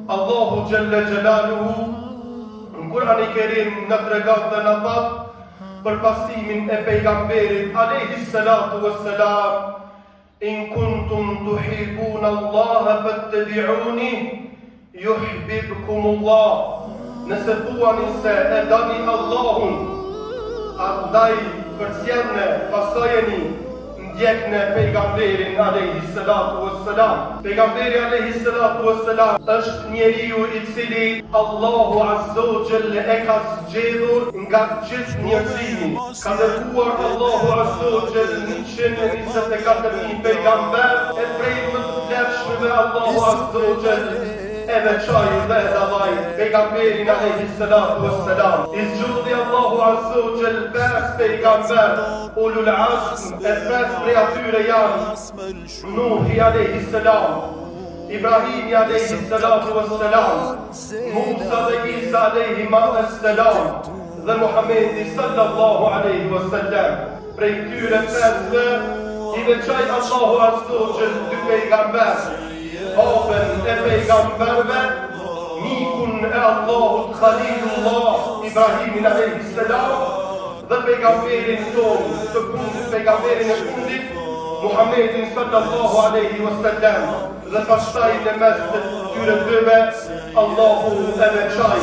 Allahu Gjelle Gjelaluhu në Kur'an i Kerim në tregon dhe në thot për pasimin e pejgamberit alayhi salatu wassalam: in kuntum tuhibbuna Allaha fattabi'uni yuhibbukumullah. Nëse thuani se e doni Allahun, andaj përcjellni, pasojeni, ndjekni pejgamberin alayhi salatu wassalam. Pejgamberi alayhi salatu wassalam është njeriu i cili Allahu azza wa jalla e ka zgjedhur nga gjithë njerëzimi. Ka dërguar Allahu azza wa jalla 124.000 pejgamber e prej më të vlefshmëve Allahu azza wa jalla e veçoi dhe dallai pejgamberin alayhi salatu wassalam. I zgjodhi Allahu azza wa jalla 5 pejgamber ulul azm, e 5 prej atyre janë Nuhi alayhi salam, Ibrahimi alayhi salatu wassalam, Musa dhe Isa alayhi salam dhe Muhamedi sallallahu alayhi wasallam. Prej këtyre 5-ve i veçoi Allahu azza wa jalla 2 pejgamber, papën e pejgamberve, mikun e Allahut Khalilullah Ibrahimin alayhi salam, dhe pejgamberin ton të fundit, pejgamberin e fundit Muhammedin sallallahu alayhi wasallam. Dhe pastaj në mes të këtyre dyve Allahu e veçoi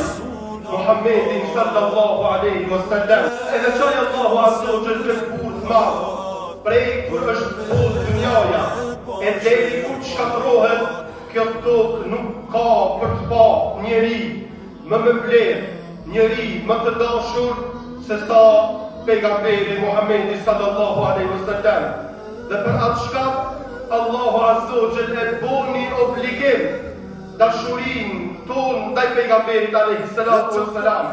Muhammedin sallallahu alayhi wasallam. E veçoi Allahu azza wa jalla kur të madh, prej kur është botë dynjaja e deri kur shkatërrohet kjo tokë, nuk ka për të pa njeri më vlerë, njeri më të dashur se sa pejgamberi Muhammedi sallallahu alaihi wasallam. Dhe për atë shkak Allahu azza wa jalla e boni obligim dashurinë tonë ndaj pejgamberit alaihi salatu wassalam.